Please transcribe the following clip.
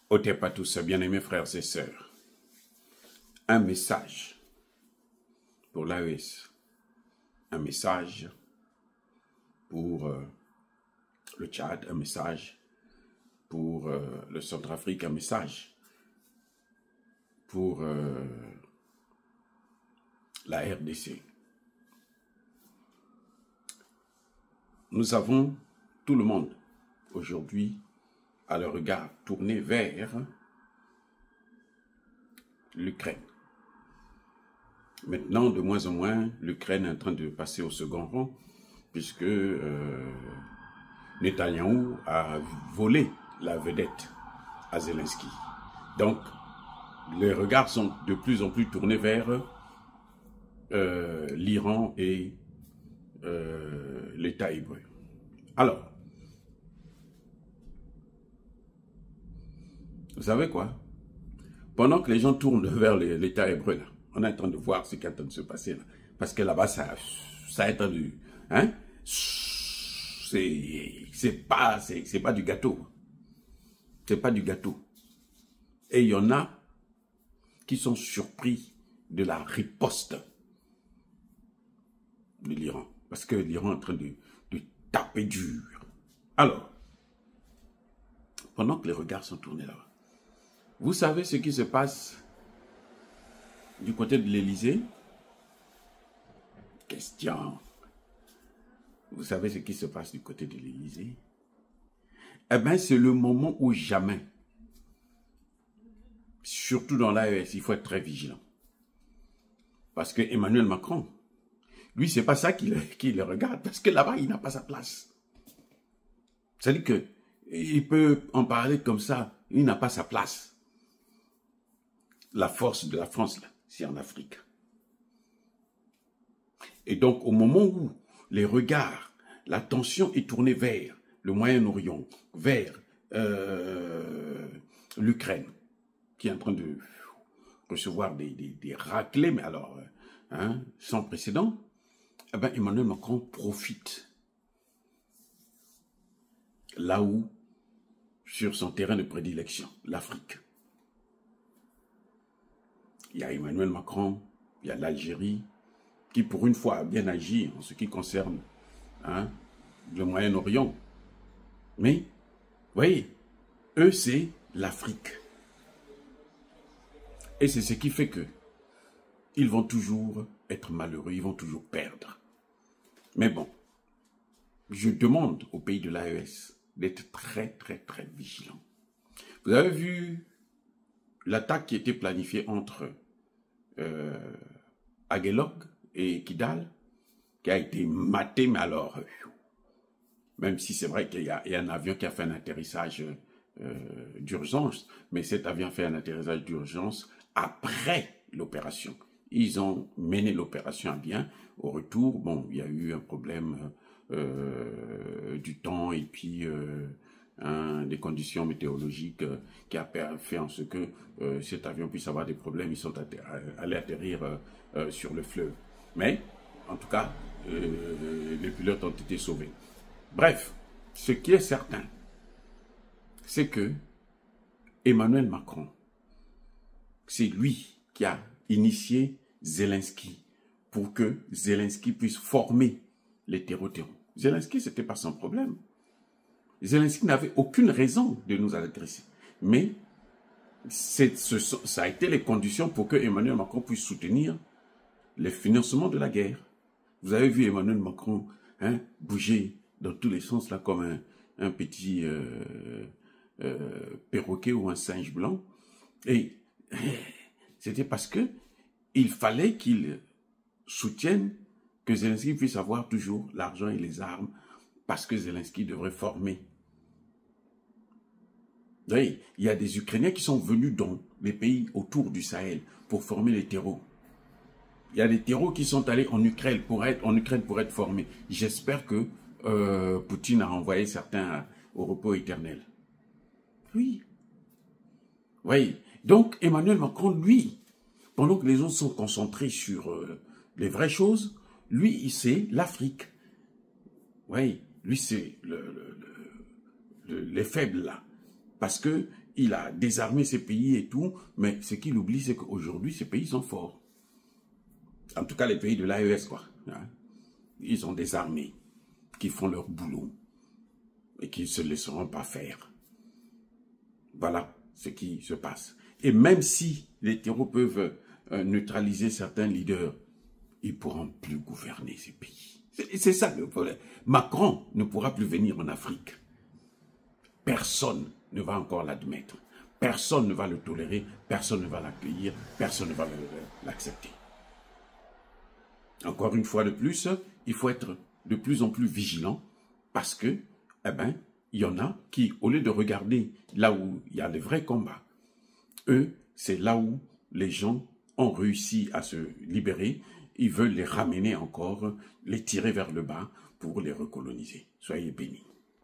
Otep à tous, bien-aimés frères et sœurs. Un message pour l'AES, un message pour le Tchad, un message pour le Centrafrique, un message pour la RDC. Nous avons tout le monde aujourd'hui à le regard tourné vers l'Ukraine. Maintenant, de moins en moins, l'Ukraine est en train de passer au second rang, puisque Netanyahou a volé la vedette à Zelensky. Donc, les regards sont de plus en plus tournés vers l'Iran et l'État hébreu. Alors, vous savez quoi? Pendant que les gens tournent vers l'État hébreu, là, on est en train de voir ce qui est en train de se passer là. Parce que là-bas, ça est en train de... Hein? C'est pas du gâteau. C'est pas du gâteau. Et il y en a qui sont surpris de la riposte de l'Iran. Parce que l'Iran est en train de taper dur. Alors, pendant que les regards sont tournés là-bas, vous savez ce qui se passe du côté de l'Élysée? Question. Vous savez ce qui se passe du côté de l'Élysée? Eh bien, c'est le moment où jamais, surtout dans l'AES, il faut être très vigilant. Parce que Emmanuel Macron, lui, c'est pas ça qui le regarde, parce que là-bas, il n'a pas sa place. C'est-à-dire qu'il peut en parler comme ça, il n'a pas sa place. La force de la France, là, c'est en Afrique. Et donc, au moment où les regards, l'attention est tournée vers le Moyen-Orient, vers l'Ukraine, qui est en train de recevoir des raclées, mais alors, sans précédent, eh bien, Emmanuel Macron profite là où, sur son terrain de prédilection, l'Afrique. Il y a Emmanuel Macron, il y a l'Algérie, qui pour une fois a bien agi en ce qui concerne le Moyen-Orient. Mais, vous voyez, eux, c'est l'Afrique. Et c'est ce qui fait que ils vont toujours être malheureux, ils vont toujours perdre. Mais bon, je demande au pays de l'AES d'être très, très, très vigilant. Vous avez vu l'attaque qui était planifiée entre Aguelog et Kidal, qui a été matée, mais alors, même si c'est vrai qu'il y a un avion qui a fait un atterrissage d'urgence, mais cet avion a fait un atterrissage d'urgence après l'opération. Ils ont mené l'opération à bien. Au retour, bon, il y a eu un problème du temps et puis des conditions météorologiques qui a fait en sorte que cet avion puisse avoir des problèmes. Ils sont allés atterrir sur le fleuve. Mais, en tout cas, les pilotes ont été sauvés. Bref, ce qui est certain, c'est que Emmanuel Macron, c'est lui qui a initié Zelensky pour que Zelensky puisse former les terreaux. Zelensky, ce n'était pas son problème. Zelensky n'avait aucune raison de nous agresser. Mais ça a été les conditions pour que Emmanuel Macron puisse soutenir le financement de la guerre. Vous avez vu Emmanuel Macron bouger dans tous les sens là comme un petit perroquet ou un singe blanc. Et c'était parce que il fallait qu'il soutienne que Zelensky puisse avoir toujours l'argent et les armes, parce que Zelensky devrait former. Vous voyez, il y a des Ukrainiens qui sont venus dans les pays autour du Sahel pour former les terreaux. Il y a des terreaux qui sont allés en Ukraine pour être formés. J'espère que Poutine a envoyé certains au repos éternel. Oui. Vous voyez, donc Emmanuel Macron, lui, pendant que les autres sont concentrés sur les vraies choses, lui, c'est l'Afrique. Oui, lui, c'est les faibles là. Parce que il a désarmé ces pays et tout, mais ce qu'il oublie, c'est qu'aujourd'hui, ces pays sont forts. En tout cas, les pays de l'AES, quoi. Hein. Ils ont des armées qui font leur boulot et qui ne se laisseront pas faire. Voilà ce qui se passe. Et même si les terreaux peuvent neutraliser certains leaders, ils ne pourront plus gouverner ces pays. C'est ça le problème. Macron ne pourra plus venir en Afrique. Personne ne va encore l'admettre. Personne ne va le tolérer, personne ne va l'accueillir, personne ne va l'accepter. Encore une fois de plus, il faut être de plus en plus vigilant parce que, eh ben, il y en a qui, au lieu de regarder là où il y a de vrais combats, eux, c'est là où les gens ont réussi à se libérer, ils veulent les ramener encore, les tirer vers le bas pour les recoloniser. Soyez bénis.